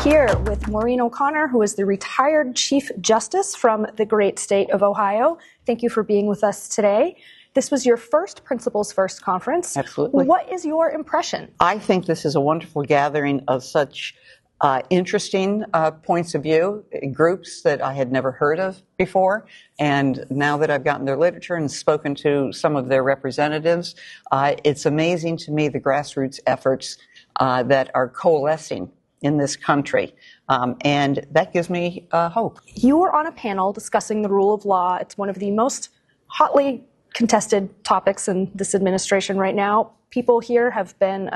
Here with Maureen O'Connor, who is the retired Chief Justice from the great state of Ohio. Thank you for being with us today. This was your first Principals First conference. Absolutely. What is your impression? I think this is a wonderful gathering of such interesting points of view, groups that I had never heard of before. And now that I've gotten their literature and spoken to some of their representatives, it's amazing to me the grassroots efforts that are coalescing in this country. And that gives me hope. You were on a panel discussing the rule of law. It's one of the most hotly contested topics in this administration right now. People here have been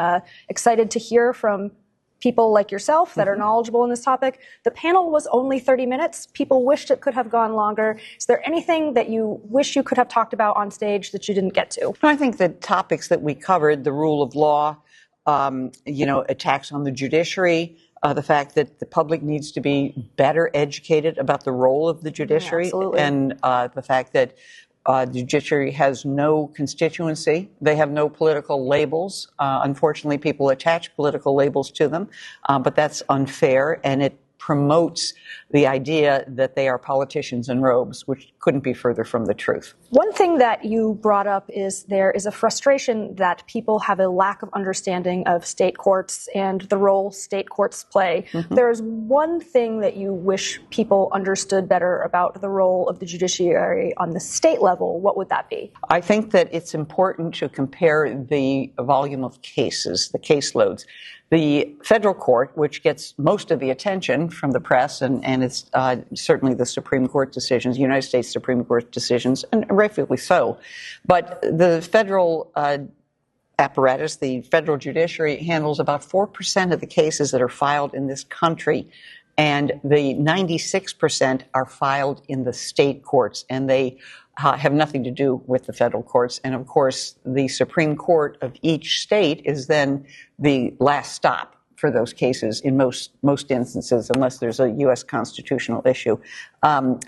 excited to hear from people like yourself that are knowledgeable in this topic. The panel was only 30 minutes. People wished it could have gone longer. Is there anything that you wish you could have talked about on stage that you didn't get to? I think the topics that we covered, the rule of law, attacks on the judiciary, the fact that the public needs to be better educated about the role of the judiciary, and the fact that the judiciary has no constituency. They have no political labels. Unfortunately, people attach political labels to them, but that's unfair, and it promotes the idea that they are politicians in robes, which couldn't be further from the truth. One thing that you brought up is there is a frustration that people have a lack of understanding of state courts and the role state courts play. There's one thing that you wish people understood better about the role of the judiciary on the state level. What would that be? I think that it's important to compare the volume of cases, the caseloads. The federal court, which gets most of the attention from the press, and it's certainly the Supreme Court decisions, United States Supreme Court decisions, and rightfully so. But the federal apparatus, the federal judiciary, handles about 4% of the cases that are filed in this country, and the 96% are filed in the state courts, and they have nothing to do with the federal courts. And of course, the Supreme Court of each state is then the last stop for those cases in most instances, unless there's a U.S. constitutional issue. So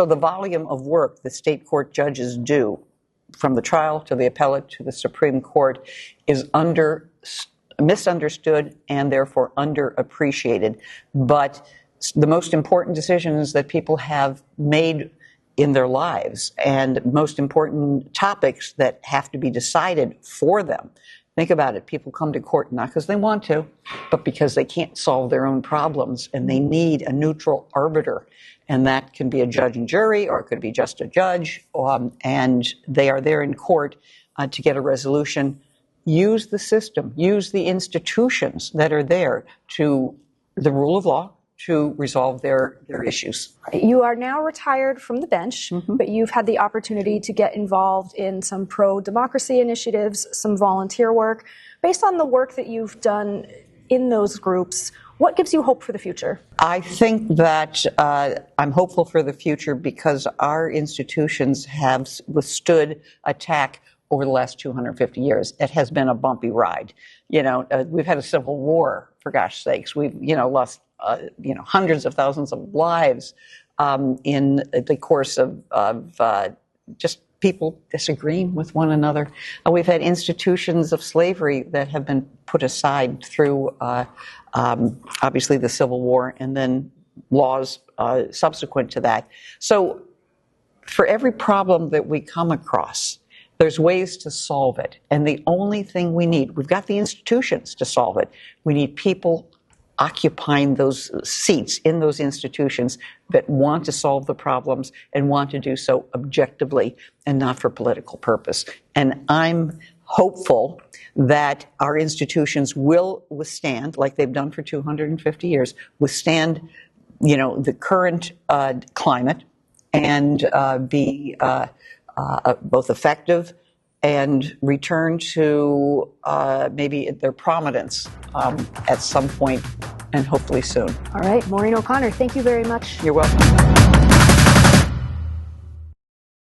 the volume of work the state court judges do, from the trial to the appellate to the Supreme Court, is misunderstood and therefore underappreciated. But the most important decisions that people have made in their lives and most important topics that have to be decided for them. Think about it. People come to court not because they want to, but because they can't solve their own problems and they need a neutral arbiter. And that can be a judge and jury, or it could be just a judge. And they are there in court to get a resolution. Use the system, use the institutions that are there to the rule of law to resolve their issues. You are now retired from the bench, but you've had the opportunity to get involved in some pro-democracy initiatives, some volunteer work. Based on the work that you've done in those groups, what gives you hope for the future? I think that I'm hopeful for the future because our institutions have withstood attack over the last 250 years. It has been a bumpy ride. We've had a civil war, for gosh sakes. We've, lost hundreds of thousands of lives in the course of just people disagreeing with one another. We've had institutions of slavery that have been put aside through, obviously, the Civil War and then laws subsequent to that. So for every problem that we come across, there's ways to solve it. And the only thing we've got the institutions to solve it. We need people occupying those seats in those institutions that want to solve the problems and want to do so objectively and not for political purpose. And I'm hopeful that our institutions will withstand, like they've done for 250 years, withstand, the current climate and be both effective and return to maybe their prominence at some point, and hopefully soon. All right, Maureen O'Connor, thank you very much. You're welcome.